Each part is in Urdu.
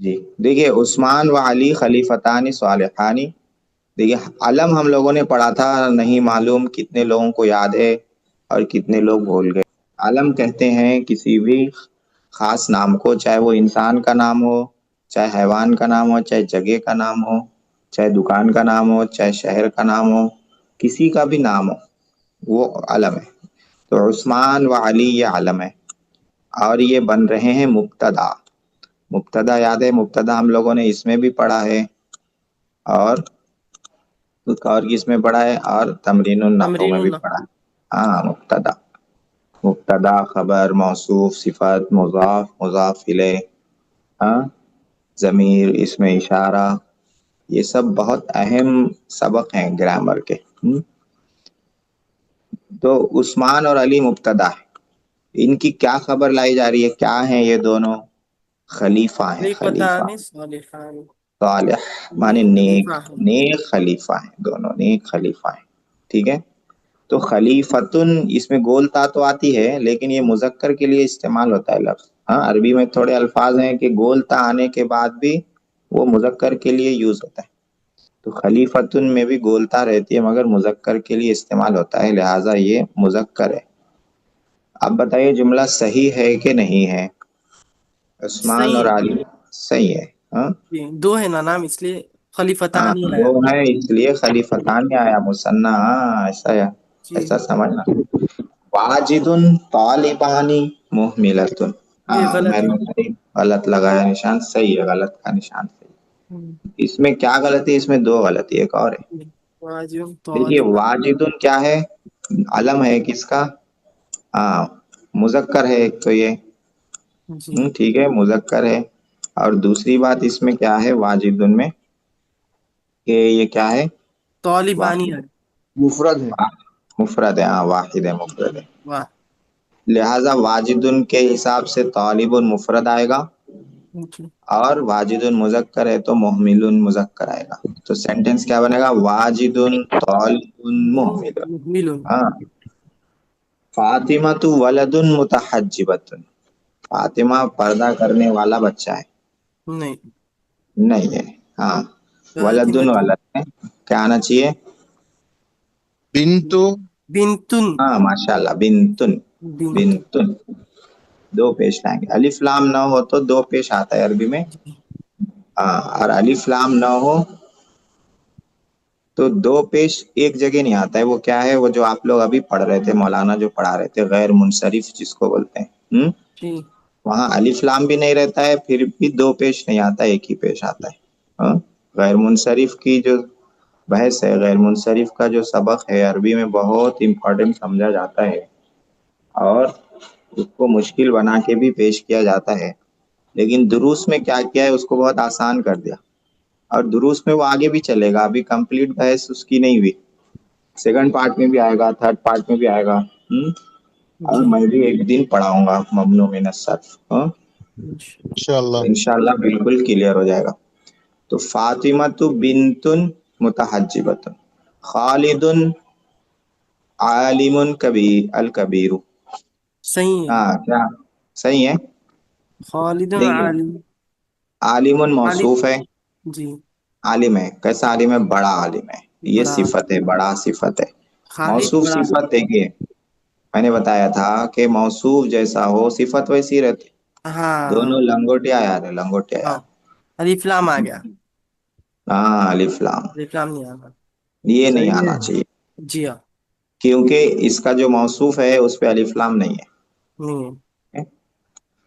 جی دیکھیے، عثمان و علی خلیفتان صالحانی. دیکھیے علم ہم لوگوں نے پڑھا تھا، نہیں معلوم کتنے لوگوں کو یاد ہے اور کتنے لوگ بھول گئے. علم کہتے ہیں کسی بھی خاص نام کو، چاہے وہ انسان کا نام ہو، چاہے حیوان کا نام ہو، چاہے جگہ کا نام ہو، چاہے دکان کا نام ہو، چاہے شہر کا نام ہو، کسی کا بھی نام ہو، وہ علم ہے. تو عثمان و علی یہ علم ہے، اور یہ بن رہے ہیں مبتدا. مبتدا یاد ہے؟ مبتدا ہم لوگوں نے اس میں بھی پڑھا ہے، اور کس میں پڑھا ہے، اور تمرین النحو تمرین میں بھی النحو. پڑھا ہے. ہاں، مبتدا، مبتدا خبر موصوف صفت مضاف مضاف الیہ، ہاں، ضمیر اسم اشارہ، یہ سب بہت اہم سبق ہیں گرامر کے. تو عثمان اور علی مبتدا ہے. ان کی کیا خبر لائی جا رہی ہے؟ کیا ہیں یہ دونوں؟ خلیفہ ہیں، خلیفہ خلیفتان صالحان. صالح، مانے نیک نیک. خلیفہ ہے. نیک خلیفہ ہیں دونوں، نیک خلیفہ ہیں. ٹھیک ہے. تو خلیفتن، اس میں گولتا تو آتی ہے لیکن یہ مذکر کے لیے استعمال ہوتا ہے لفظ. ہاں، عربی میں تھوڑے الفاظ ہیں کہ گولتا آنے کے بعد بھی وہ مذکر کے لیے یوز ہوتا ہے. تو خلیفتن میں بھی گولتا رہتی ہے مگر مذکر کے لیے استعمال ہوتا ہے، لہٰذا یہ مذکر ہے. اب بتائیے جملہ صحیح ہے کہ نہیں ہے؟ عثمان صحیح اور ہے. علی صحیح ہے. ہاں جی، دو ہے نا نام، اس لیے ہاں، خلیفتان ہی دو آیا. ہے اس لیے خلیفتان میں آیا مثنیٰ. ہاں، جی، ایسا سمجھنا. واجد طالبانی محملتن. یہ ہاں، غلط میں ہے. نے صحیح غلط لگایا نشان، صحیح ہے، غلط کا نشان صحیح. ہم، اس میں کیا غلطی ہے؟ اس میں دو غلطی، ایک اور ہے. واجب دیکھیے طالبان. واجدن کیا ہے؟ علم ہے کس کا؟ ہاں، مذکر ہے ایک تو یہ. جی، ٹھیک ہے، مذکر ہے. اور دوسری بات اس میں کیا ہے واجدن میں، کہ یہ کیا ہے؟ طالبانی واحد، ہے. مفرد ہے. مفرد ہے. ہاں، واحد ہے، مفرد ہے. واہ. لہذا واجدن کے حساب سے طالب مفرد آئے گا، جی، اور واجد مذکر ہے تو محمل مذکر آئے گا. تو سینٹینس کیا بنے گا؟ واجد طالب محمل. مل. ہاں. فاطمہ تو ولد متحجبت. فاطمہ پردہ کرنے والا بچہ ہے. نہیں. نہیں ہے. ہاں، ولدن فاطمۃ ولد ہے، کیا آنا چاہیے؟ بنتو. بنتن. ہاں، ماشاء اللہ، بنتن. بنت. بنتن، دو پیش لائیں گے. الف لام نہ ہو تو دو پیش آتا ہے عربی میں. جی، ہاں، اور الف لام نہ ہو تو دو پیش ایک جگہ نہیں آتا ہے. وہ کیا ہے؟ وہ جو آپ لوگ ابھی پڑھ رہے تھے، مولانا جو پڑھا رہے تھے، غیر منصرف جس کو بولتے ہیں. جی، وہاں الف لام بھی نہیں رہتا ہے، پھر بھی دو پیش نہیں آتا، ایک ہی پیش آتا ہے. ہاں، غیر منصرف کی جو بحث ہے، غیر منصرف کا جو سبق ہے، عربی میں بہت امپورٹنٹ سمجھا جاتا ہے، اور اس کو مشکل بنا کے بھی پیش کیا جاتا ہے. لیکن دروس میں کیا کیا ہے؟ اس کو بہت آسان کر دیا، اور دروس میں وہ آگے بھی چلے گا. ابھی کمپلیٹ بحث اس کی نہیں ہوئی، سیکنڈ پارٹ میں بھی آئے گا، تھرڈ پارٹ میں بھی آئے گا. اور جی، میں بھی ایک دن پڑھاؤں گا ممنوع من الصرف. انشاءاللہ. انشاءاللہ بالکل کلیئر ہو جائے گا. تو فاطمہ بنتن متحجبت، خالد عالم کبیر الکبیر. صحیح ہے. ہاں، کیا صحیح ہے؟ خالد دیکھیے عالم. عالم خالد. موصوف ہے، جی، عالم ہے. کیسا عالم ہے؟ بڑا عالم ہے. یہ بڑا. صفت ہے، بڑا صفت ہے. خالد موصوف بڑا. صفت دیکھیے، میں نے بتایا تھا کہ موصوف جیسا ہو صفت ویسی رہتی. ہاں. دونوں لنگوٹیا یار ہے، لنگوٹیا ہاں، یار. الف لام آ گیا. ہاں، الف لام الف لام نہیں آنا. یہ نہیں صحیح ہے. آنا چاہیے، جی ہاں. کیونکہ اس کا جو موصوف ہے اس پہ الف لام نہیں ہے. نہیں ہے.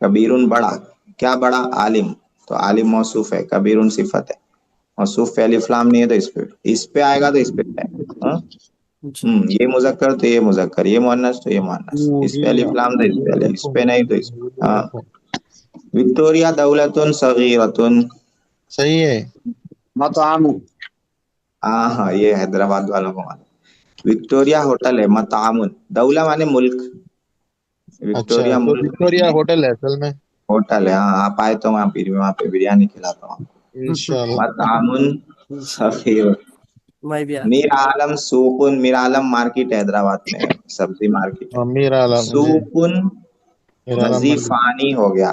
کبیرن بڑا، کیا بڑا؟ عالم. تو عالم موصوف ہے، کبیرن صفت ہے. موصوف پہ الف لام نہیں ہے تو اس پہ آئے گا، تو اس پہ آئے گا. ہاں؟ جی، یہ مذکر تو یہ مذکر، یہ مؤنث تو یہ مؤنث. اس پہ الف لام تو اس پہ الف، اس پہ نہیں تو اس پہ. ہاں. وکٹوریا دولتن صغیرتن. صحیح ہے. مطعم. ہاں ہاں، یہ حیدرآباد والوں کو معلوم. وکٹوریا ہوٹل ہے. مطعمن، دولہ مانے ملک، اچھا، وکٹوریا تو ملک وکٹوریا نہیں ہے، ہوٹل ہے اصل میں. ہوٹل ہے. ہاں، آپ آئے تو وہاں پہ بریانی کھلاتا ہوں. انشاءاللہ. مطعمن انشاءاللہ. صغیر. میں بھی آتا میر عالم سوقن، میر عالم مارکیٹ حیدرآباد میں ہے، سبزی مارکیٹ ہے. امیر عالم جی. سوقن میرا عالم منڈی. نظیفانی ہو گیا.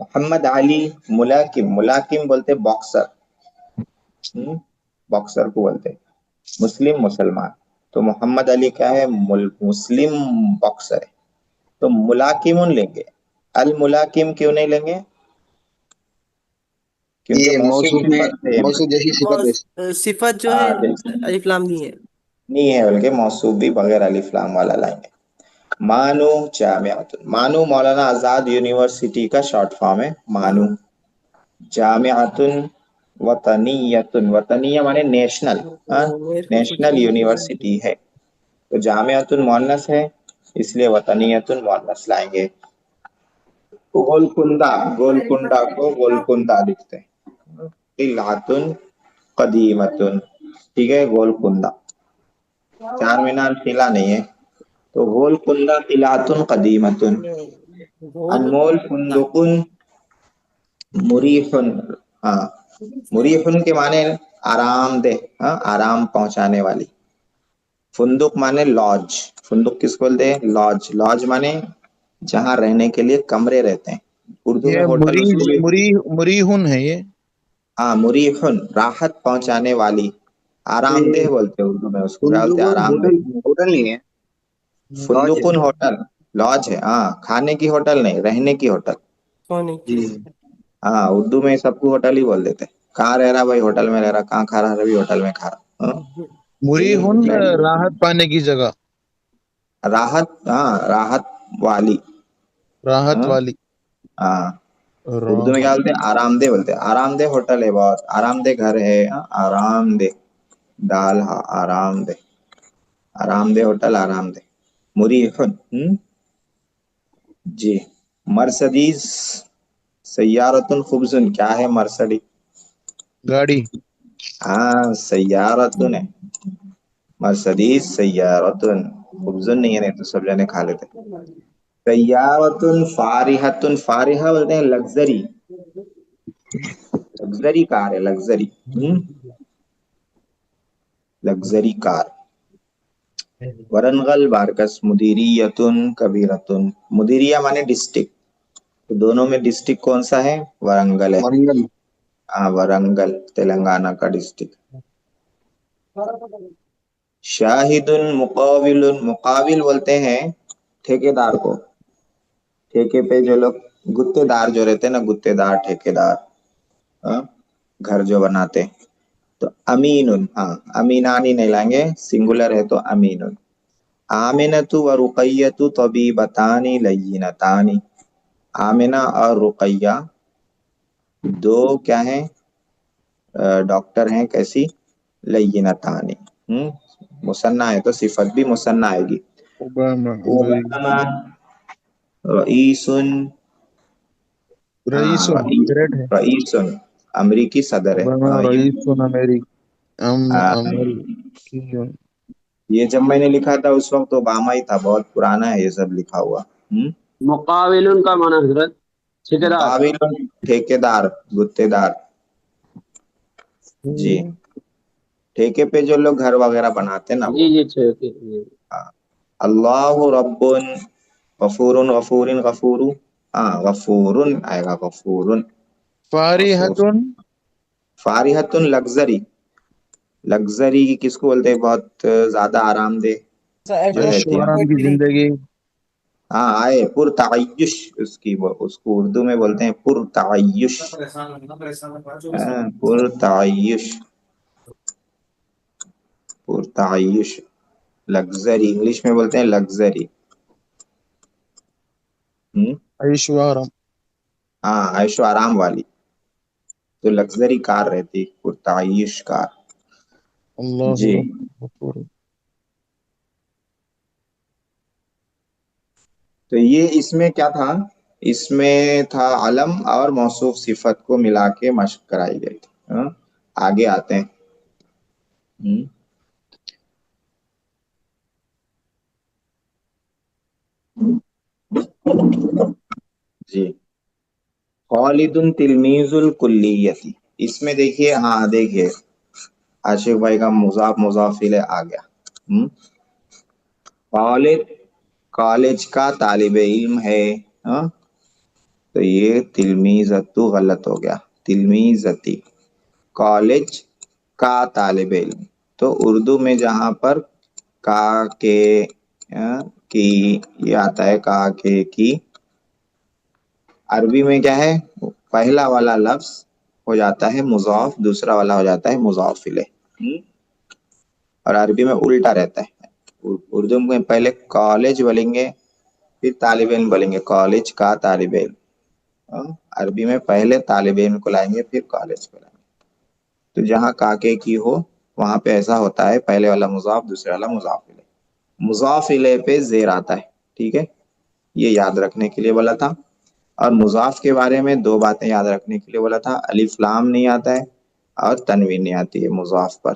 محمد علی ملاکم، ملاکم بولتے باکسر، باکسر کو بولتے. مسلم مسلمان، تو محمد علی کیا ہے؟ مسلم باکسر ہے. تو ملاکمون لیں گے. الملاکم کیوں نہیں لیں گے؟ کیونکہ یہ موصوف موصوف میں صفت ہے. موصوف جیسی صفت ہے. صفت جو ہے ہاں بالکل الف لام نہیں ہے. نہیں ہے، بلکہ موصوف بھی بغیر الف لام والا لائیں گے. مانو جامعۃ، مانو مولانا آزاد یونیورسٹی کا شارٹ فارم ہے مانو. جامعۃ وطنیۃ، وطنیہ مانے نیشنل، میرے کو کچھ نیشنل نہیں یونیورسٹی ہے. تو جامعۃ مؤنث ہے اس لیے وطنیۃ مؤنث لائیں گے. گولکنڈہ، گولکنڈہ کو گولکنڈہ لکھتے ہیں. قلعۃ قدیمۃ، ٹھیک ہے. گولکنڈہ، چار مینار قلعہ نہیں ہے، تو گولکنڈہ قلعۃ قدیمۃ. بول. انمول فندق مریح، ہاں مریح کے معنی آرام دہ، آرام پہنچانے والی. فندق مانے لاج، فندق کس کو بولتے ہیں؟ لاج. لاج مانے جہاں رہنے کے لیے کمرے رہتے ہیں. اردو میں یہ ہوٹل اس کو بھی، مریحن ہے یہ. ہاں مریحن راحت پہنچانے والی، آرام دہ بولتے ہیں اردو میں اس کو. کیا بولتے ہیں؟ فندق آرام دہ. ہوٹل، ہوٹل نہیں ہے، لاج ہے. فندقن ہوٹل، لاج ہے. ہاں کھانے کی ہوٹل نہیں، رہنے کی ہوٹل. سونے کی. جی ہاں اردو میں سب کو ہوٹل ہی بول دیتے. کہاں رہ رہا بھائی؟ ہوٹل میں رہ رہا. کہاں کھا رہا؟ بھی ہوٹل میں کھا رہا. مریحن راحت پانے کی جگہ، راحت، ہاں راحت والی. راحت ہاں والی. ہاں. اردو میں کیا راحت. بولتے ہیں؟ آرام دہ بولتے ہیں. آرام دہ ہوٹل ہے، بہت آرام دہ گھر ہے. آرام دہ ڈال، ہاں آرام دہ، آرام دہ ہوٹل، آرام دہ. مریحن. جی. مرسڈیز سیارۃ خبزن، کیا ہے مرسڈی؟ گاڑی. ہاں سیارتن ہے. مرسڈیز سیارتن، خبزن نہیں ہے، نہیں تو سب جنے کھا لیتے. سیارتن فارحتن، فارحہ بولتے ہیں لگژری، لگژری کار ہے، لگژری. لگژری کار. ورنگل بارکس مدیریتن کبیرتن، مدیریہ مانے ڈسٹرکٹ، تو دونوں میں ڈسٹرکٹ کون سا ہے؟ ورنگل ہے. ورنگل. ہاں ورنگل تلنگانہ کا ڈسٹرکٹ. شاہد مقاول، مقاول بولتے ہیں ٹھیکے دار کو. ٹھیکے پہ جو لوگ گتے دار جو رہتے ہیں نا، گتے دار ٹھیکے دار، گھر جو بناتے. تو امین، ہاں امینانی نہیں لائیں گے، سنگولر ہے تو امین. آمنۃ و رقیۃ طبیبتان لینتان، آمنہ اور رقیہ دو کیا ہیں؟ ڈاکٹر ہیں. کیسی؟ لینتان. مثنیٰ ہے تو صفت بھی مثنیٰ آئے گی. اوباما. اوباما رئیس، رئیس ہاں گریٹ ہے. رئیس امریکی صدر ہے. اوباما رئیس آ، امریکی. یہ جب میں نے لکھا تھا اس وقت اوباما ہی تھا، بہت پرانا ہے یہ سب لکھا ہوا. مقاولن کا معنی حضرت ٹھیکیدار. مقابل ٹھیکے دار، گتے دار. جی. ٹھیکے پہ جو لوگ گھر وغیرہ بناتے نا جی وہ. جی ٹھیک ہے. اللہ رب غفور، غفور غفور، ہاں غفور آئے گا، غفور. غفور. فارحتن. فارحتن لگژری، لگژری کس کو بولتے ہیں؟ بہت زیادہ آرام دہ جو عیش رہتی و ہے. آرام کی زندگی. ہاں آئے پر تعیش، اس کی اس کو اردو میں بولتے ہیں پر تعیش. پر تعیش، پر تعیش. لگژری انگلش میں بولتے ہیں لگژری. عیش و آرام. ہاں عیش و آرام والی. تو لگژری کار رہتی، پر تعیش کار. اللہ جی. رب غفور. تو یہ اس میں کیا تھا؟ اس میں تھا علم اور موصوف صفت کو ملا کے مشق کرائی گئی تھی. آگے آتے ہیں. جی. خالد تلمیذ الکلیتی، اس میں دیکھیے، ہاں دیکھیے عاشق بھائی کا مضاف مضاف الیہ آ گیا. خالد کالج کا طالب علم ہے. تو یہ تلمیذتو غلط ہو گیا، تلمیذتی، کالج کا طالب علم۔ تو اردو میں جہاں پر کا کے کی یہ آتا ہے، کا کے کی، عربی میں کیا ہے، پہلا والا لفظ ہو جاتا ہے مضاف، دوسرا والا ہو جاتا ہے مضاف الیہ، اور عربی میں الٹا رہتا ہے۔ اردو میں پہلے کالج بولیں گے پھر طالب علم بولیں گے، کالج کا طالب علم۔ عربی میں پہلے طالب علم کو لائیں گے پھر کالج کو لائیں گے۔ تو جہاں کاکے کی ہو وہاں پہ ایسا ہوتا ہے، پہلے والا مضاف دوسرے والا مضاف الیہ، مضاف الیہ پہ زیر آتا ہے، ٹھیک ہے، یہ یاد رکھنے کے لیے بولا تھا۔ اور مضاف کے بارے میں دو باتیں یاد رکھنے کے لیے بولا تھا، الف لام نہیں آتا ہے اور تنوین نہیں آتی ہے مضاف پر،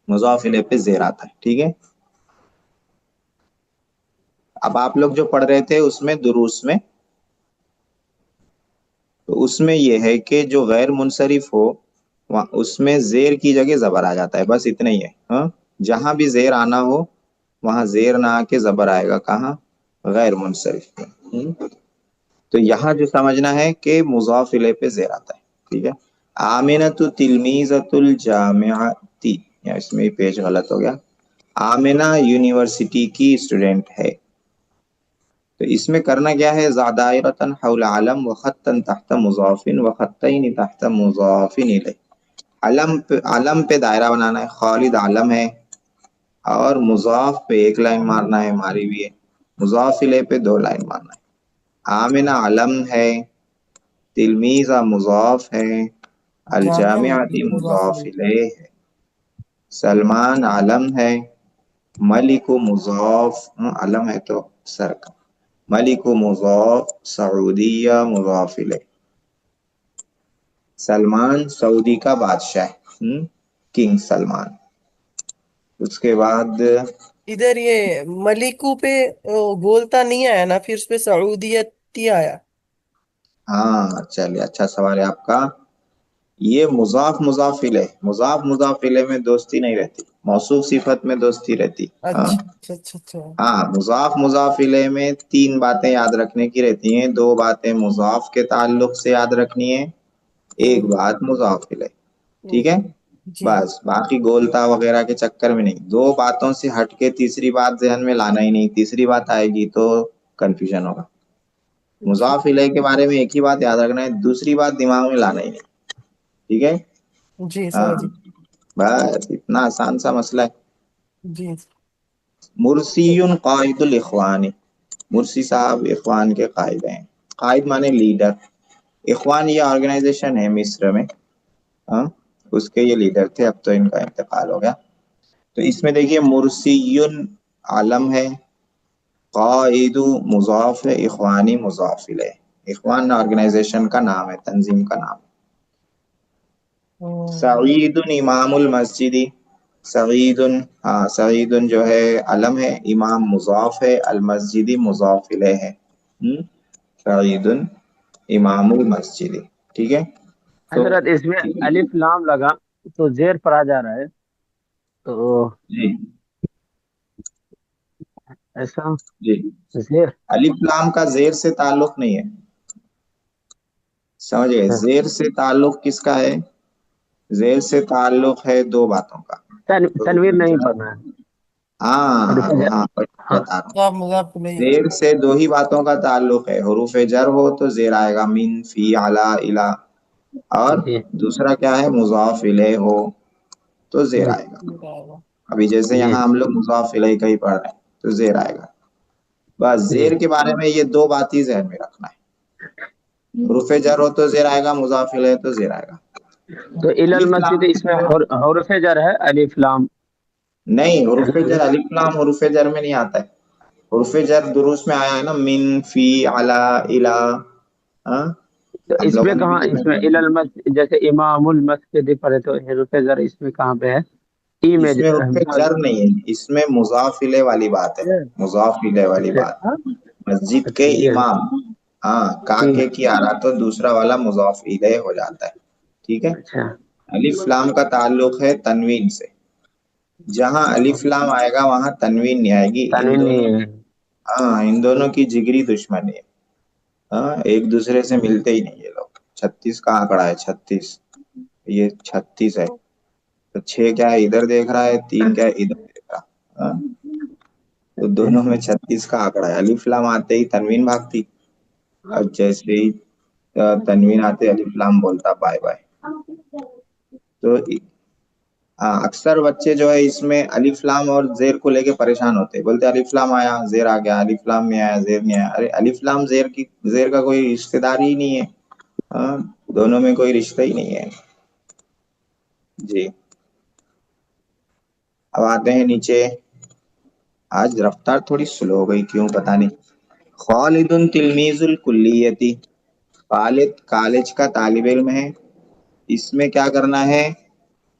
مضاف الیہ پہ زیر آتا ہے، ٹھیک ہے۔ اب آپ لوگ جو پڑھ رہے تھے اس میں دروس میں، تو اس میں یہ ہے کہ جو غیر منصرف ہو اس میں زیر کی جگہ زبر آ جاتا ہے، بس اتنا ہی ہے۔ ہاں، جہاں بھی زیر آنا ہو وہاں زیر نہ آ کے زبر آئے گا، کہاں، غیر منصرف پہ۔ تو یہاں جو سمجھنا ہے کہ مضاف الیہ پہ زیر آتا ہے، ٹھیک ہے۔ آمنۃ تلمیذۃ الجامعۃ، یا اس میں پیج غلط ہو گیا، آمنہ یونیورسٹی کی اسٹوڈنٹ ہے۔ تو اس میں کرنا کیا ہے، زادائرۃ حول علم وخطا تحت مضاف وخطین تحت مضاف الیہ، علم پہ دائرہ بنانا ہے، خالد علم ہے، اور مضاف پہ ایک لائن مارنا ہے، ہماری بھی ہے، مضاف الیہ پہ دو لائن مارنا ہے۔ آمنہ علم ہے، تلمیذہ مضاف ہے، جامعہ الجامعۃ مضاف مضاف الیہ۔ الیہ ہے، سلمان علم ہے، ملک مضاف، علم ہے تو سر کا، ملک مضاف، سعودیہ مضاف الیہ، سلمان سعودی کا بادشاہ، کنگ سلمان۔ اس کے بعد ادھر یہ ملکو پہ بولتا نہیں آیا نا، پھر اس پہ سعودیت ہی آیا۔ ہاں چلیے، اچھا سوال ہے آپ کا۔ یہ مضاف مضاف الیہ میں دوستی نہیں رہتی، موصوف صفت میں دوستی رہتی۔ ہاں اچھا اچھا اچھا اچھا۔ ہاں، مضاف الیہ میں تین باتیں یاد رکھنے کی رہتی ہیں، دو باتیں مضاف کے تعلق سے یاد رکھنی ہے، ایک بات مضاف الیہ، ٹھیک ہے۔ جی بس باقی گولتا وغیرہ کے چکر میں نہیں، دو باتوں سے ہٹ کے تیسری بات ذہن میں لانا ہی نہیں، تیسری بات آئے گی تو کنفیوژن ہوگا۔ مضاف الیہ کے بارے میں ایک ہی بات یاد رکھنا ہے، دوسری بات دماغ میں لانا ہی نہیں، ٹھیک ہے۔ جی ہاں سمجھ۔ بس اتنا آسان سا مسئلہ ہے۔ جی مرسی قائد الاخوان، مرسی صاحب اخوان کے قائد ہیں، قائد مانے لیڈر، اخوان یہ آرگنائزیشن ہے مصر میں، ہاں اس کے یہ لیڈر تھے، اب تو ان کا انتقال ہو گیا۔ تو اس میں دیکھیے مرسی علم ہے، قائد مضاف ہے، اخوانی مضاف الیہ، اخوان آرگنائزیشن کا نام ہے، تنظیم کا نام۔ سعید امام المسجد، سعید، ہاں سعید جو ہے علم ہے، امام مضاف ہے، المسجد مضاف الیہ ہے، سعید امام المسجد، ٹھیک ہے۔ تو حضرت اس میں الف لام لگا تو زیر پر آ جا رہا ہے، تو جی ایسا جی، زیر الف لام کا زیر سے تعلق نہیں ہے، سمجھ گئے، زیر سے تعلق کس کا ہے، زیر سے تعلق ہے دو باتوں کا، تنویر نہیں پڑھنا ہے۔ ہاں بتا رہا ہوں، مضاف الیہ۔ زیر سے دو ہی باتوں کا تعلق ہے، حروف جر ہو تو زیر آئے گا، من، فی، علی، الی، اور جی دوسرا کیا ہے، مضاف الیہ ہو تو زیر آئے گا۔ ابھی جیسے جی یہاں ہم لوگ مضاف الیہ کا ہی پڑھ رہے ہیں تو زیر آئے گا۔ بس جی زیر کے بارے میں یہ دو بات ہی ذہن میں رکھنا ہے، حروف جر ہو تو زیر آئے گا، مضاف الیہ تو زیر آئے گا۔ تو الی الف المسجد لام اس میں حروف جر ہے، الف لام نہیں، حروف جر الف لام حروف جر میں نہیں آتا ہے، حروف جر دروس میں آیا ہے نا، من، فی، علی، الی، ہاں تو ہم اس میں لوگوں نے بھی کہاں، اس دیکھا میں الی المسجد جیسے امام المسجد پڑھے تو حروف جر اس میں کہاں پہ ہے؟ ای میں اس میں حروف جر نہیں ہے، اس میں مضاف الیہ والی بات ہے، مضاف الیہ والی بات، مسجد کے اچھا یہ ہے۔ امام، ہاں کاکے کی آ رہا تو دوسرا والا مضاف الیہ ہو جاتا ہے، ٹھیک ہے۔ اچھا الف لام کا تعلق ہے تنوین سے، جہاں الف لام آئے گا وہاں تنوین نہیں آئے گی، ان تنوین دونوں، نہیں ہے۔ ہاں ان دونوں کی جگری دشمنی ہے، ہاں ایک دوسرے سے ملتے ہی نہیں یہ لوگ. 36 کا آنکڑا ہے 36. یہ 36 ہے تو 6 کیا ہے ادھر دیکھ رہا ہے, 3 کیا ہے ادھر دیکھ رہا. ہاں تو دونوں میں 36 کا آنکڑا ہے. الف لام آتے ہی تنوین بھاگتی, اور جیسے ہی تنوین آتے الف لام بولتا بائے بائے. تو اکثر بچے جو ہے اس میں الف لام اور زیر کو لے کے پریشان ہوتے, بولتے الف لام آیا زیر آ گیا, الف لام میں آیا زیر نہیں آیا. ارے الف لام زیر کا کوئی رشتہ دار ہی نہیں ہے, ہاں دونوں میں کوئی رشتہ ہی نہیں ہے. جی اب آتے ہیں نیچے. آج رفتار تھوڑی سلو ہو گئی کیوں پتہ نہیں. خالد تلمیذ الکلیتی, خالد کالج کا طالب علم ہے. اس میں کیا کرنا ہے,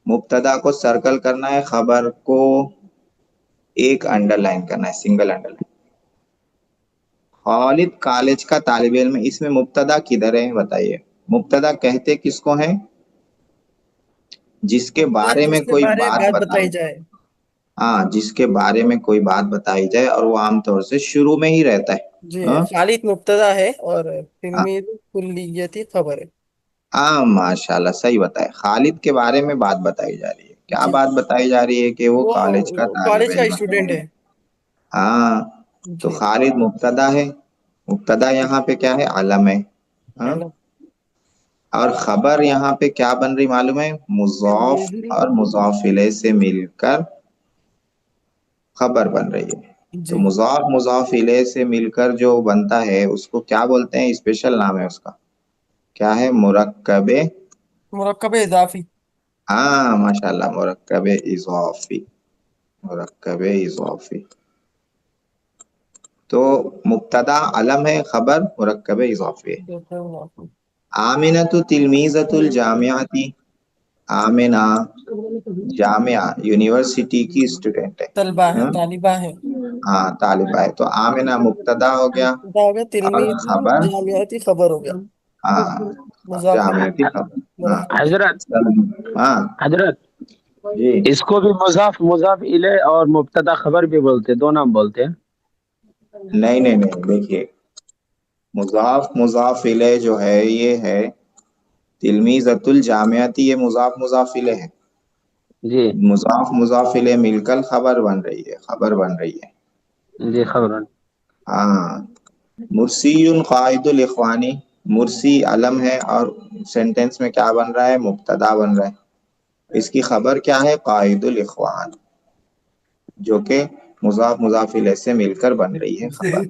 مبتدا کو سرکل کرنا ہے, خبر کو ایک انڈر لائن کرنا ہے, سنگل انڈر لائن. خالد کالج کا طالب علم ہے, اس میں مبتدا کدھر ہے بتائیے. مبتدا کہتے کس کو ہیں, جس کے بارے میں جس کے کوئی بارے میں بات بات بتائی, بتائی جائے. ہاں جس کے بارے میں کوئی بات بتائی جائے اور وہ عام طور سے شروع میں ہی رہتا ہے. جی ہاں خالد مبتدا ہے اور تلمید کلیتی خبر ہے. ہاں ماشاء اللہ صحیح بتائے. خالد کے بارے میں بات بتائی جا رہی ہے. کیا جی بات بتائی جا رہی ہے کہ وہ کالج کا طالب کالج کا علم اسٹوڈنٹ ہے. ہے. ہاں تو جی خالد مبتدا ہے. مبتدا یہاں پہ کیا ہے, علم ہے. ہاں علم. اور خبر یہاں پہ کیا بن رہی معلوم ہے, مضاف تلمید اور مضاف الیہ سے مل کر خبر بن رہی ہے. تو جی مضاف الیہ سے مل کر جو بنتا ہے اس کو کیا بولتے ہیں, اسپیشل نام ہے اس کا, کیا ہے, مرکب. مرکب اضافی. ہاں ماشاء اللہ, مرکب اضافی. مرکب اضافی. تو مبتدا علم ہے, خبر مرکب اضافی ہے. آمنۃ تلمیذۃ الجامعۃ, آمنہ جامعہ یونیورسٹی کی اسٹوڈنٹ ہے. طلبہ ہے, ہاں طالبہ ہے. ہاں طالبہ ہے. تو آمنہ مبتدا ہو گیا مبتدا ہو گیا, اور تلمید خبر, جامعاتی خبر ہو گیا. ہاں مضاف جامعاتی خبر. ہاں حضرت ہاں حضرت جی اس کو بھی مضاف الیہ اور مبتدا خبر بھی بولتے ہیں, دو نام بولتے ہیں. نہیں نہیں نہیں, دیکھیے مضاف الیہ جو ہے یہ ہے تلمیذۃ الجامعۃ, یہ مضاف الیہ ہے. جی مضاف الیہ مل کر خبر بن رہی ہے, خبر بن رہی ہے. جی خبر. ہاں مرسی قائد الاخوانی, مرسی علم ہے اور سینٹینس میں کیا بن رہا ہے, مبتدا بن رہا ہے. اس کی خبر کیا ہے, قائد الاخوان, جو کہ مضاف الیہ سے مل کر بن رہی ہے خبر.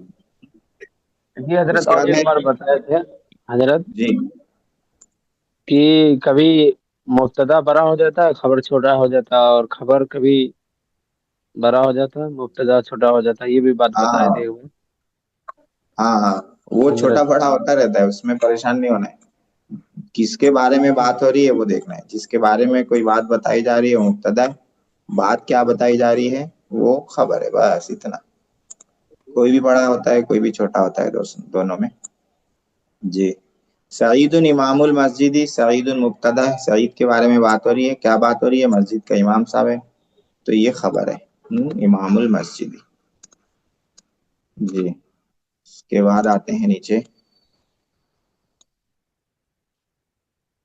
جی اس حضرت, کے اور بعد ایک میں بار بتائے تھے حضرت جی کہ کبھی مبتدا بڑا ہو جاتا ہے, خبر چھوٹا ہو جاتا ہے, اور خبر کبھی بڑا ہو جاتا ہے, مبتدا چھوٹا ہو جاتا ہے, یہ بھی بات بتائے ہاں تھے وہ ہاں ہاں, وہ چھوٹا حضرت. بڑا ہوتا رہتا ہے, اس میں پریشان نہیں ہونا ہے. کس کے بارے میں بات ہو رہی ہے وہ دیکھنا ہے. جس کے بارے میں کوئی بات بتائی جا رہی ہے وہ مبتدا ہے, بات کیا بتائی جا رہی ہے وہ خبر ہے, بس اتنا. کوئی بھی بڑا ہوتا ہے کوئی بھی چھوٹا ہوتا ہے دونوں میں. جی سعید امام المسجد, سعید مبتدا ہے, سعید کے بارے میں بات ہو رہی ہے. کیا بات ہو رہی ہے, مسجد کا امام صاحب ہے, تو یہ خبر ہے, امام المسجد. جی اس کے بعد آتے ہیں نیچے,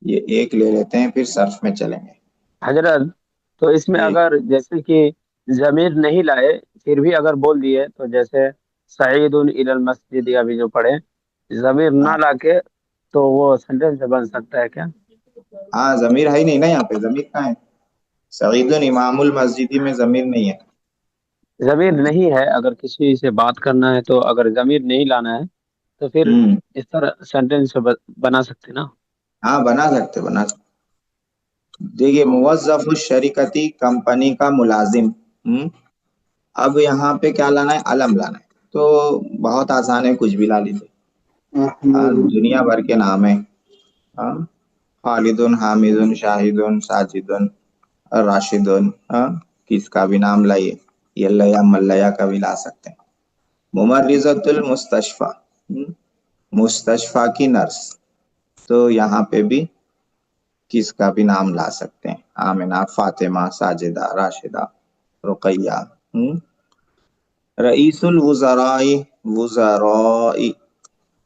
یہ ایک لے لیتے ہیں پھر صرف میں چلیں گے. حضرت تو اس میں جی اگر جیسے کہ ضمیر نہیں لائے پھر بھی اگر بول دیے, تو جیسے سعید الی المسجد یا بھی جو پڑھے, ضمیر ہاں نہ لا کے, تو وہ سینٹینس بن سکتا ہے کیا؟ ہاں, ضمیر ہے ہی نہیں نا یہاں پہ, ضمیر کہاں ہے, سعید امام المسجدی میں ضمیر نہیں ہے. ضمیر نہیں ہے, اگر کسی سے بات کرنا ہے تو اگر ضمیر نہیں لانا ہے تو پھر ہوں اس طرح سینٹینس بنا سکتے نا. ہاں بنا سکتے, بنا سکتے. دیکھیے موظف الشرکتی, کمپنی کا ملازم. اب یہاں پہ کیا لانا ہے, علم لانا ہے. تو بہت آسان ہے, کچھ بھی لا لیجیے. دنیا بھر کے نام ہے, خالد, حامد, شاہد, ساجد, راشد, کس کا بھی نام لائیے, یلیا ملیا کا بھی لا سکتے ہیں. ممرضۃ المستشفی, مستشفی کی نرس, تو یہاں پہ بھی کس کا بھی نام لا سکتے ہیں, آمنہ, فاطمہ, ساجدہ, راشدہ, رقیہ. رئیس الوزراء, وزراء,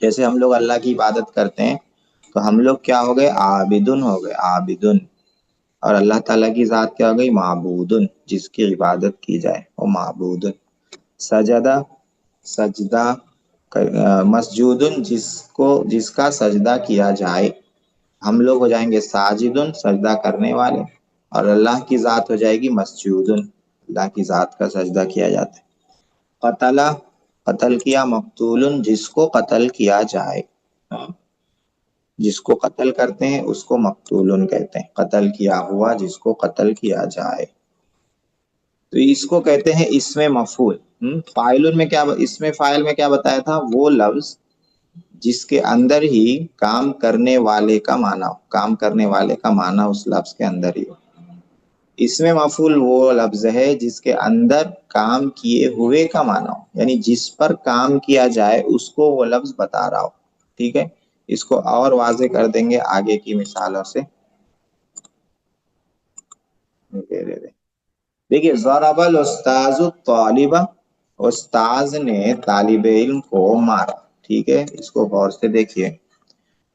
جیسے ہم لوگ اللہ کی عبادت کرتے ہیں تو ہم لوگ کیا ہو گئے؟ عابدن ہو گئے، عابدن. اور اللہ تعالیٰ کی ذات کیا ہو گئی؟ معبودن، جس کی عبادت کی جائے وہ معبودن. سجدہ، سجدہ، مسجودن، جس کا سجدہ کیا جائے. ہم لوگ ہو جائیں گے ساجدن، سجدہ کرنے والے، اور اللہ کی ذات ہو جائے گی مسجودن، اللہ کی ذات کا سجدہ کیا جاتا ہے. قتلہ، قتل کیا، مقتولن، جس کو قتل کیا جائے. جس کو قتل کرتے ہیں اس کو مقتولن کہتے ہیں، قتل کیا ہوا جس کو قتل کیا جائے. تو اس کو کہتے ہیں اسم مفعول. فاعل میں کیا، اسم فاعل میں کیا بتایا تھا؟ وہ لفظ جس کے اندر ہی کام کرنے والے کا معنی ہو، کام کرنے والے کا معنی اس لفظ کے اندر ہی ہو. اسم مفعول وہ لفظ ہے جس کے اندر کام کیے ہوئے کا معنی ہو، یعنی جس پر کام کیا جائے اس کو وہ لفظ بتا رہا ہو. ٹھیک ہے، اس کو اور واضح کر دیں گے آگے کی مثالوں سے. دیکھیے، ضرب الاستاذ الطالبہ، استاذ نے طالب علم کو مارا. ٹھیک ہے، اس کو غور سے دیکھیے.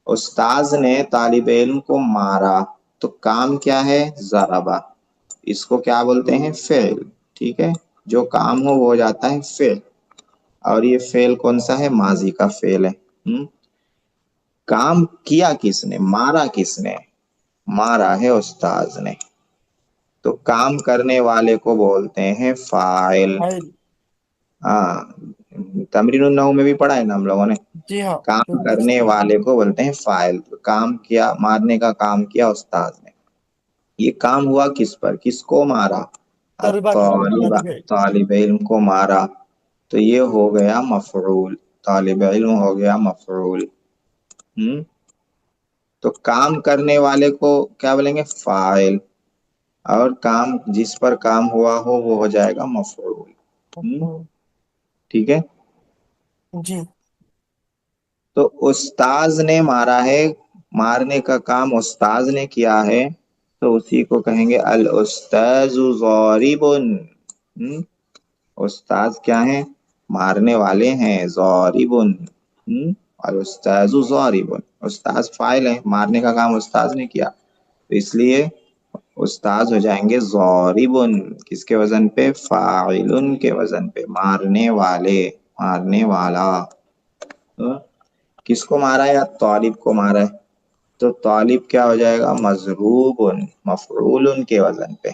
استاذ نے طالب علم کو مارا تو کام کیا ہے؟ ضربہ. اس کو کیا بولتے ہیں؟ فعل. ٹھیک ہے، جو کام ہو وہ ہو جاتا ہے فعل. اور یہ فعل کون سا ہے؟ ماضی کا فعل ہے. کام کیا کس نے؟ مارا کس نے؟ مارا ہے استاذ نے. تو کام کرنے والے کو بولتے ہیں فاعل. ہاں، تمرین النحو میں بھی پڑھا ہے نا ہم لوگوں نے. جی ہاں، کام کرنے والے کو بولتے ہیں فاعل. کام کیا، مارنے کا کام کیا استاذ نے. یہ کام ہوا کس پر؟ کس کو مارا؟ الطالبہ، طالب علم کو مارا. تو یہ ہو گیا مفعول، طالب علم ہو گیا مفعول. تو کام کرنے والے کو کیا بولیں گے؟ فاعل. اور کام جس پر کام ہوا ہو وہ ہو جائے گا مفعول. ٹھیک ہے، جی. تو استاذ نے مارا ہے، مارنے کا کام استاذ نے کیا ہے تو اسی کو کہیں گے الاستاذ ضارب. استاذ کیا ہیں؟ مارنے والے ہیں. ضارب، الاستاذ ضارب. استاذ فاعل ہے، مارنے کا کام استاذ نے کیا تو اس لیے استاذ ہو جائیں گے ضارب. کس کے وزن پہ؟ فاعل کے وزن پہ، مارنے والے، مارنے والا. کس کو مارا ہے؟ طالب کو مارا ہے تو طالب کیا ہو جائے گا؟ مضروب، مفعول کے وزن پہ.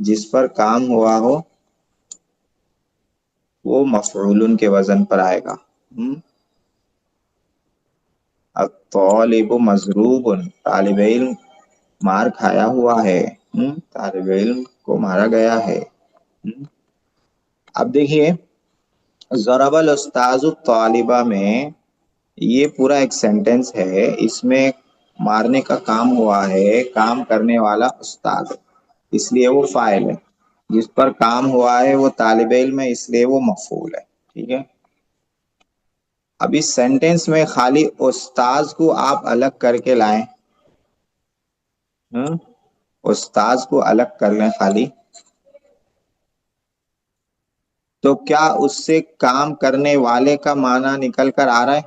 جس پر کام ہوا ہو وہ مفعول کے وزن پر آئے گا. الطالب مضروب، طالب علم مار کھایا ہوا ہے، طالب علم کو مارا گیا ہے. اب دیکھیے، ضرب الاستاذ الطالبہ میں یہ پورا ایک سینٹینس ہے. اس میں مارنے کا کام ہوا ہے، کام کرنے والا استاد، اس لیے وہ فاعل ہے. جس پر کام ہوا ہے وہ طالب علم ہے، اس لیے وہ مفعول ہے. ٹھیک ہے، اب اس سینٹینس میں خالی استاذ کو آپ الگ کر کے لائیں. استاذ کو الگ کر لیں خالی، تو کیا اس سے کام کرنے والے کا معنی نکل کر آ رہا ہے؟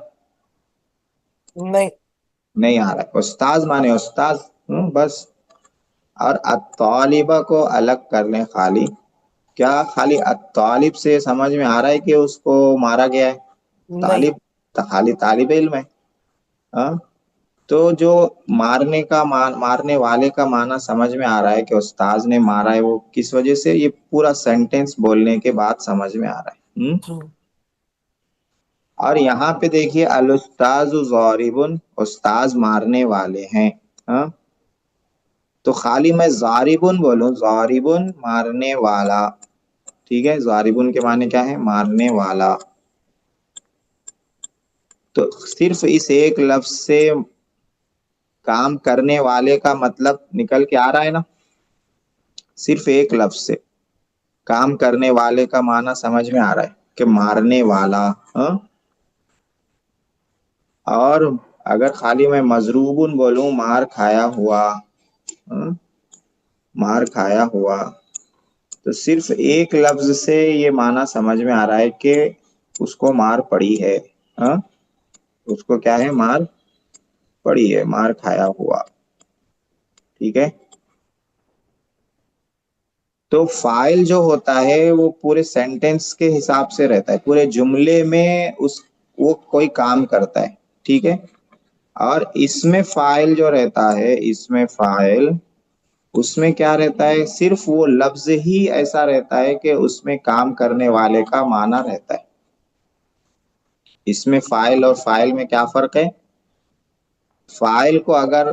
نہیں آ رہا ہے. استاذ مانے استاذ، بس. اور الطالبہ کو الگ کر لیں خالی، کیا خالی الطالب سے سمجھ میں آ رہا ہے کہ اس کو مارا گیا ہے؟ طالب خالی طالب علم ہے. تو جو مارنے والے کا معنی سمجھ میں آ رہا ہے کہ استاذ نے مارا ہے، وہ کس وجہ سے؟ یہ پورا سینٹینس بولنے کے بعد سمجھ میں آ رہا ہے. اور یہاں پہ دیکھیے الاستاذ ضارب، استاذ مارنے والے ہیں. تو خالی میں ضاربن بولوں، ضاربن مارنے والا. ٹھیک ہے، ضاربن کے معنی کیا ہے؟ مارنے والا. تو صرف اس ایک لفظ سے کام کرنے والے کا مطلب نکل کے آ رہا ہے نا. صرف ایک لفظ سے کام کرنے والے کا معنی سمجھ میں آ رہا ہے کہ مارنے والا. اور اگر خالی میں مضروبن بولوں، مار کھایا ہوا، مار کھایا ہوا، تو صرف ایک لفظ سے یہ معنی سمجھ میں آ رہا ہے کہ اس کو مار پڑی ہے. اس کو کیا ہے؟ مار پڑی ہے، مار کھایا ہوا. ٹھیک ہے. تو فائل جو ہوتا ہے وہ پورے سینٹینس کے حساب سے رہتا ہے، پورے جملے میں وہ کوئی کام کرتا ہے. ٹھیک ہے. اور اس میں فائل جو رہتا ہے، اس میں کیا رہتا ہے؟ صرف وہ لفظ ہی ایسا رہتا ہے کہ اس میں کام کرنے والے کا معنی رہتا ہے. اس میں فائل اور فائل میں کیا فرق ہے؟ فائل کو اگر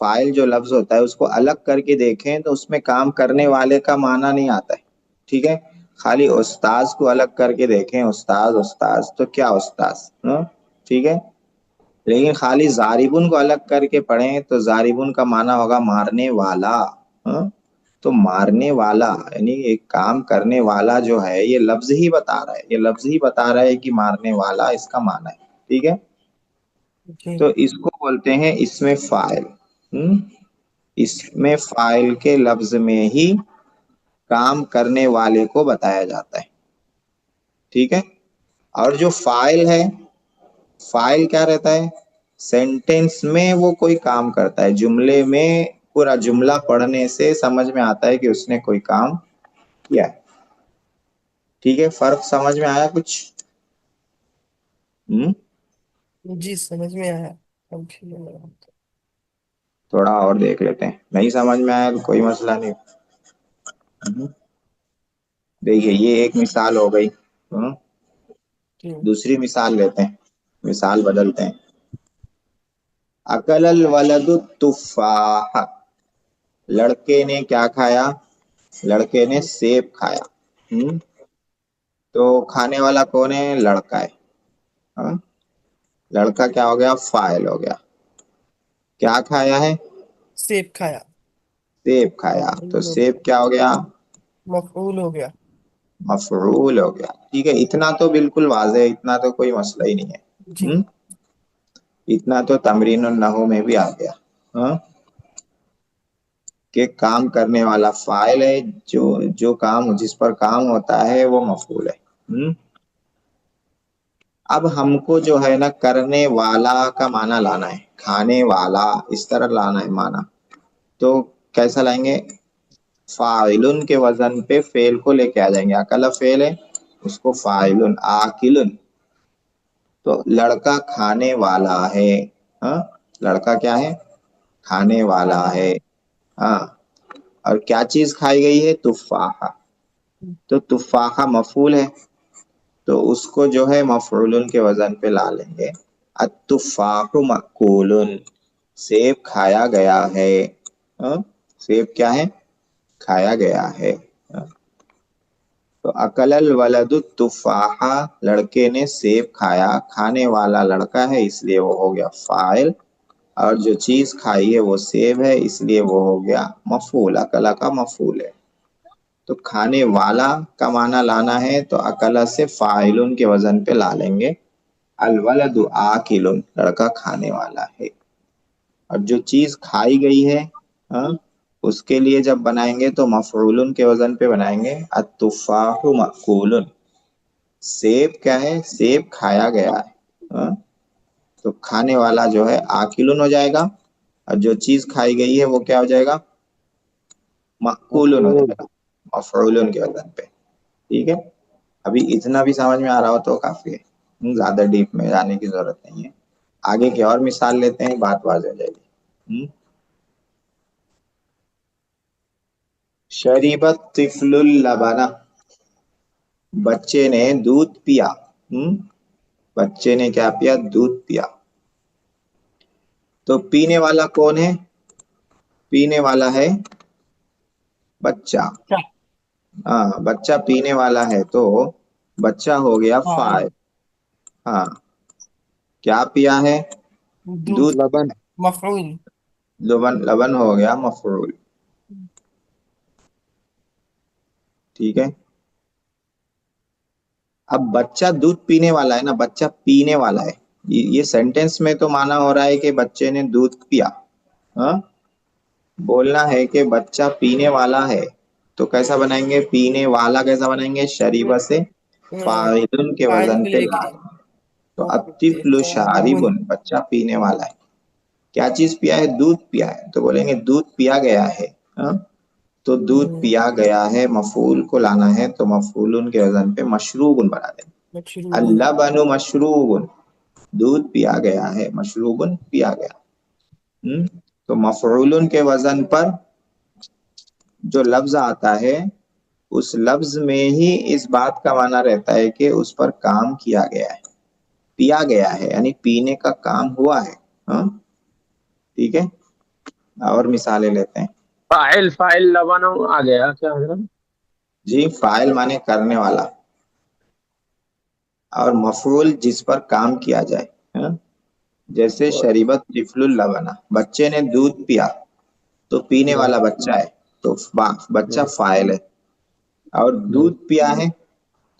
فائل جو لفظ ہوتا ہے اس کو الگ کر کے دیکھیں تو اس میں کام کرنے والے کا معنی نہیں آتا ہے. ٹھیک ہے. خالی استاذ کو الگ کر کے دیکھیں، استاذ تو کیا استاذ. ٹھیک ہے. لیکن خالی زاربن کو الگ کر کے پڑھیں تو زاربن کا معنی ہوگا مارنے والا. تو مارنے والا یعنی ایک کام کرنے والا جو ہے یہ لفظ ہی بتا رہا ہے کہ مارنے والا اس کا معنی ہے. ٹھیک ہے. جی تو اس کو بولتے ہیں اس میں فاعل. اس میں فاعل کے لفظ میں ہی کام کرنے والے کو بتایا جاتا ہے. ٹھیک ہے. اور جو فاعل ہے، فاعل کیا رہتا ہے؟ سینٹینس میں وہ کوئی کام کرتا ہے. جملے میں پورا جملہ پڑھنے سے سمجھ میں آتا ہے کہ اس نے کوئی کام کیا ہے. ٹھیک ہے. فرق سمجھ میں آیا کچھ؟ جی سمجھ میں آیا. تھوڑا اور دیکھ لیتے ہیں. نہیں سمجھ میں آیا تو کوئی مسئلہ نہیں. دیکھیے یہ ایک مثال ہو گئی. دوسری مثال لیتے ہیں، مثال بدلتے ہیں. اکل الولد التفاح، لڑکے نے کیا کھایا؟ لڑکے نے سیب کھایا. تو کھانے والا کون ہے؟ لڑکا ہے. لڑکا کیا ہو گیا؟ فاعل ہو گیا. کیا کھایا ہے؟ سیب کھایا. سیب کھایا. تو سیب کیا ہو گیا؟ مفعول ہو گیا. مفعول ہو گیا. ٹھیک ہے. اتنا تو بالکل واضح ہے، اتنا تو کوئی مسئلہ ہی نہیں ہے. جی اتنا تو تمرین النحو میں بھی آ گیا کہ کام کرنے والا فاعل ہے، جو کام جس پر کام ہوتا ہے وہ مفعول ہے. اب ہم کو جو ہے نا کرنے والا کا معنی لانا ہے. کھانے والا اس طرح لانا ہے معنی. تو کیسا لائیں گے؟ فاعلن کے وزن پہ فعل کو لے کے آ جائیں گے. اکل فعل ہے، اس کو فاعلن آکلن. تو لڑکا کھانے والا ہے. لڑکا کیا ہے؟ کھانے والا ہے. اور کیا چیز کھائی گئی ہے؟ تفاحہ. تو تفاحہ مفعول ہے، تو اس کو جو ہے مفعول کے وزن پہ لا لیں گے. التفاح مأکول، سیب کھایا گیا ہے. سیب کیا ہے؟ کھایا گیا ہے. تو اکل الولد التفاح، لڑکے نے سیب کھایا. کھانے والا لڑکا ہے اس لیے وہ ہو گیا فاعل، اور جو چیز کھائی ہے وہ سیب ہے اس لیے وہ ہو گیا مفعول. اکلا کا مفعول ہے. تو کھانے والا کا معنی لانا ہے تو اکلا سے فاعلن کے وزن پہ لا لیں گے. الولد آکل، لڑکا کھانے والا ہے. اور جو چیز کھائی گئی ہے اس کے لیے جب بنائیں گے تو مفعول کے وزن پہ بنائیں گے. التفاح مأکول، سیب کیا ہے؟ سیب کھایا گیا ہے. تو کھانے والا جو ہے آکلن ہو جائے گا، اور جو چیز کھائی گئی ہے وہ کیا ہو جائے گا؟ مأکولن ہو جائے گا، مفعول کے وزن پہ. ٹھیک ہے. ابھی اتنا بھی سمجھ میں آ رہا ہو تو کافی ہے، زیادہ ڈیپ میں جانے کی ضرورت نہیں ہے. آگے کی اور مثال لیتے ہیں، بات واضح ہو جائے گی. شریبت طفل اللبن، بچے نے دودھ پیا. بچے نے کیا پیا؟ دودھ پیا. تو پینے والا کون ہے؟ پینے والا ہے بچہ. بچہ پینے والا ہے تو بچہ ہو گیا فاعل. کیا پیا ہے؟ دودھ. لبن. مفعول. لبن ہو گیا مفعول. ٹھیک ہے. اب بچہ دودھ پینے والا ہے نا، بچہ پینے والا ہے. یہ سینٹینس میں تو مانا ہو رہا ہے کہ بچے نے دودھ پیا. بولنا ہے کہ بچہ پینے والا ہے، تو کیسا بنائیں گے؟ پینے والا کیسا بنائیں گے؟ شریبہ سے فاعل کے فاعل وزن کو پہ لے لا کے. لیں گے. تو الطفل شارب، بچہ پینے والا ہے. کیا چیز پیا ہے؟ دودھ پیا ہے. تو بولیں گے دودھ پیا گیا ہے. ہاں تو دودھ پیا گیا ہے، مفعول کو لانا ہے تو مفعول کے وزن پہ مشروب بنا دیں. اللبن مشروب، دودھ پیا گیا ہے، مشروب پیا گیا. تو مفعول کے وزن پر جو لفظ آتا ہے اس لفظ میں ہی اس بات کا معنی رہتا ہے کہ اس پر کام کیا گیا ہے، پیا گیا ہے، یعنی پینے کا کام ہوا ہے. ہاں ٹھیک ہے. اور مثالیں لیتے ہیں. فاعل لبن آ گیا کیا حضرت؟ جی، فاعل مانے کرنے والا، اور مفعول جس پر کام کیا جائے. ہاں؟ جیسے شریبت طفل اللبن، بچے نے دودھ پیا، تو پینے والا بچہ ہے تو بچہ فاعل ہے. اور دودھ پیا ہے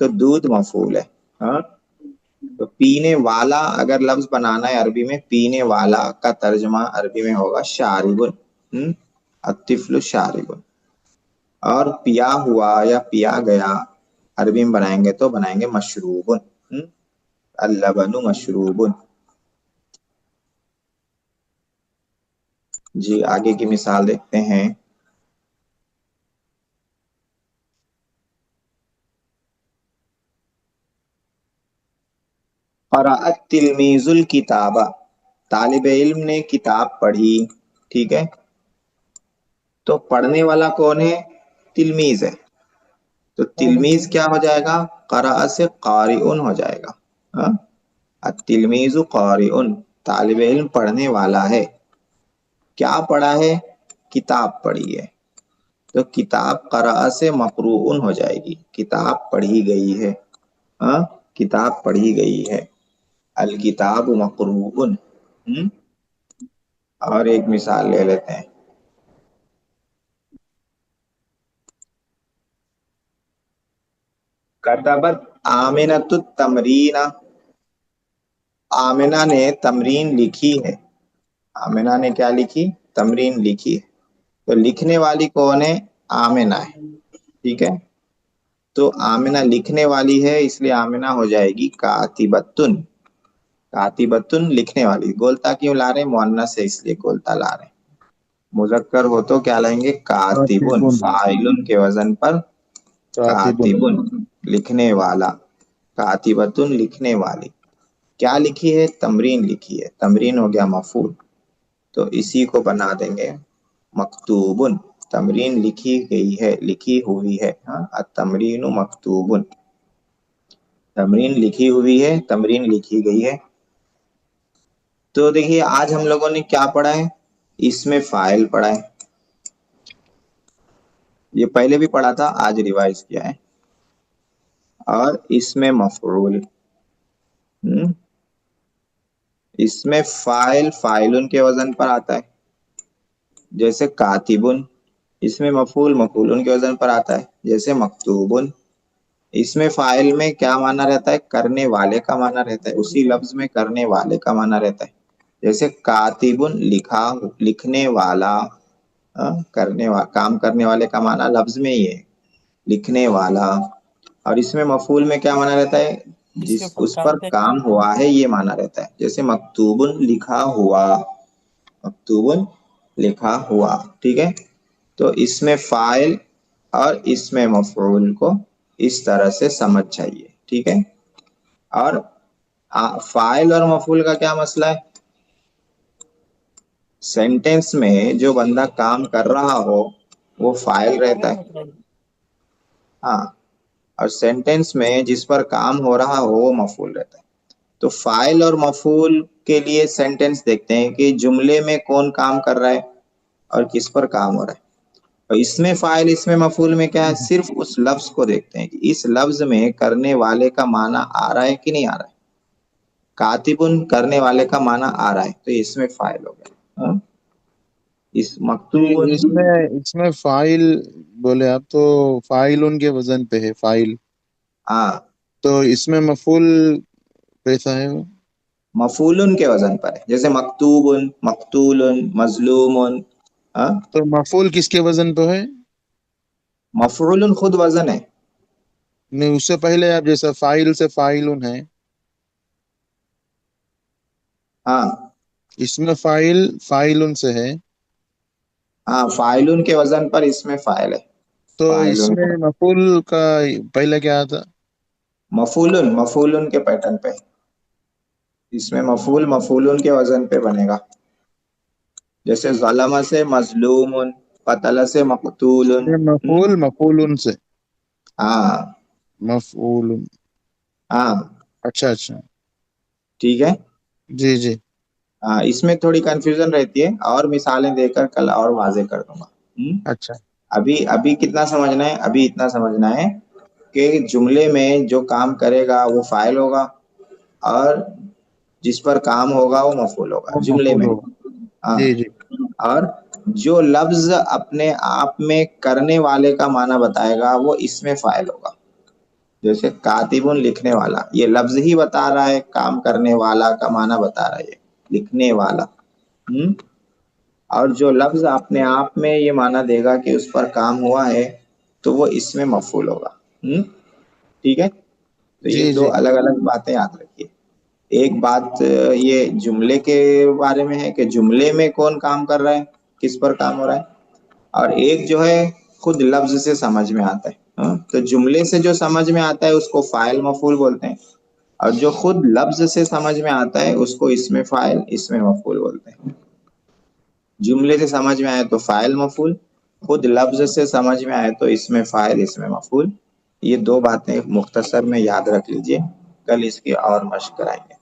تو دودھ مفعول ہے. ہاں تو پینے والا اگر لفظ بنانا ہے عربی میں، پینے والا کا ترجمہ عربی میں ہوگا شاربن. الطفل شاربن. اور پیا ہوا یا پیا گیا عربی میں بنائیں گے تو بنائیں گے مشروبن. اللبن مشروبن. جی آگے کی مثال دیکھتے ہیں. قرأ التلمیذ الکتاب، طالب علم نے کتاب پڑھی. ٹھیک ہے. تو پڑھنے والا کون ہے؟ تلمیذ ہے. تو تلمیذ کیا ہو جائے گا؟ قرأ سے قارئن ہو جائے گا. التلمیذ قارئن، طالب علم پڑھنے والا ہے. کیا پڑھا ہے؟ کتاب پڑھی ہے. تو کتاب قرأ سے مقروءن ہو جائے گی، کتاب پڑھی گئی ہے. کتاب پڑھی گئی ہے. الکتاب مقروءن. اور ایک مثال لے لیتے ہیں. کتبت آمنۃ التمرین، آمنہ نے تمرین لکھی ہے. آمنہ نے کیا لکھی؟ تمرین لکھی ہے. تو لکھنے والی کون ہے؟ آمنہ ہے. ٹھیک ہے. تو آمنہ لکھنے والی ہے، اس لیے آمنہ ہو جائے گی کاتبتن. کاتبتن لکھنے والی. گولتا کیوں لا رہے ہیں؟ مؤنث ہے اس لیے گولتا لا رہے ہیں. مذکر ہو تو کیا لائیں گے؟ کاتبن. فاعلن کے وزن پر کاتبن، لکھنے والا. کاتبتن لکھنے والی. کیا لکھی ہے؟ تمرین لکھی ہے. تمرین ہو گیا مفعول، تو اسی کو بنا دیں گے مکتوبن. تمرین لکھی گئی ہے، لکھی ہوئی ہے. التمرین مکتوبن، تمرین لکھی ہوئی ہے، تمرین لکھی گئی ہے. تو دیکھیے آج ہم لوگوں نے کیا پڑھا ہے؟ اس میں فاعل پڑھا ہے. یہ پہلے بھی پڑھا تھا، آج ریوائز کیا ہے. اور اس میں مفعول. اس میں فاعل فاعلن کے وزن پر آتا ہے، جیسے کاتبن. اس میں مفعول مفعولن کے وزن پر آتا ہے، جیسے مکتوبن. اس میں فاعل میں کیا معنی رہتا ہے؟ کرنے والے کا معنی رہتا ہے. اسی لفظ میں کرنے والے کا معنی رہتا ہے، جیسے کاتبن لکھا، لکھنے والا. کام کرنے والے کا معنی لفظ میں ہی ہے، لکھنے والا. اور اس میں مفعول میں کیا معنی رہتا ہے؟ جس اس پر کام ہوا ہے یہ معنی رہتا ہے، جیسے مکتوبن لکھا ہوا. مکتوبن لکھا ہوا. ٹھیک ہے. تو اس میں فاعل اور اس میں مفعول کو اس طرح سے سمجھ چاہیے. ٹھیک ہے. اور فاعل اور مفعول کا کیا مسئلہ ہے؟ سینٹینس میں جو بندہ کام کر رہا ہو وہ فاعل رہتا ہے. ہاں. اور سینٹینس میں جس پر کام ہو رہا ہو وہ مفعول رہتا ہے. تو فاعل اور مفعول کے لیے سینٹینس دیکھتے ہیں کہ جملے میں کون کام کر رہا ہے اور کس پر کام ہو رہا ہے. اور اس میں فاعل اس میں مفعول میں کیا ہے؟ صرف اس لفظ کو دیکھتے ہیں کہ اس لفظ میں کرنے والے کا معنی آ رہا ہے کہ نہیں آ رہا ہے. کاتبن کرنے والے کا معنی آ رہا ہے تو اس میں فاعل ہو گیا. اس مکتوب اس میں فاعل بولے آپ تو فاعل ان کے وزن پہ ہے فاعل. ہاں تو اس میں مفعول کیسا ہے؟ مفعول کے وزن پر ہے، جیسے مکتوب، مقتول، مظلوم. تو مفعول کس کے وزن پہ ہے؟ مفعول خود وزن ہے. نہیں، اس سے پہلے آپ جیسا فاعل سے فاعل ہے. ہاں اس میں فاعل سے ہے، ہاں، فاعلون کے وزن پر اس میں فاعل ہے. تو اس فاعلون میں کا مفعول کا پہلا کیا آتا؟ مفعولن کے پیٹرن پہ. اس میں مفعولن کے وزن پہ بنے گا. جیسے ظلم سے مظلوم، قتل سے مقتول. یہ مفعول سے، ہاں مفعول. ہاں اچھا، ٹھیک ہے. جی جی. ہاں، اس میں تھوڑی کنفیوژن رہتی ہے، اور مثالیں دے کر کل اور واضح کر دوں گا. اچھا ابھی کتنا سمجھنا ہے؟ ابھی اتنا سمجھنا ہے کہ جملے میں جو کام کرے گا وہ فاعل ہوگا، اور جس پر کام ہوگا وہ مفعول ہوگا وہ جملے مفعول میں. ہوگا. ہاں، جی جی. اور جو لفظ اپنے آپ میں کرنے والے کا معنی بتائے گا وہ اس میں فاعل ہوگا. جیسے کاتبن لکھنے والا، یہ لفظ ہی بتا رہا ہے، کام کرنے والا کا معنی بتا رہا ہے لکھنے والا. اور جو لفظ اپنے آپ میں یہ معنی دے گا کہ اس پر کام ہوا ہے تو وہ اس میں مفعول ہوگا. ٹھیک ہے. تو یہ جی دو جی. الگ الگ باتیں یاد رکھیے. ایک بات یہ جملے کے بارے میں ہے کہ جملے میں کون کام کر رہا ہے، کس پر کام ہو رہا ہے. اور ایک جو ہے خود لفظ سے سمجھ میں آتا ہے. تو جملے سے جو سمجھ میں آتا ہے اس کو فاعل مفعول بولتے ہیں، اور جو خود لفظ سے سمجھ میں آتا ہے اس کو اس میں فاعل اس میں مفعول بولتے ہیں. جملے سے سمجھ میں آئے تو فاعل مفعول، خود لفظ سے سمجھ میں آئے تو اس میں فاعل اس میں مفعول. یہ دو باتیں مختصر میں یاد رکھ لیجئے، کل اس کی اور مشق کرائیں گے.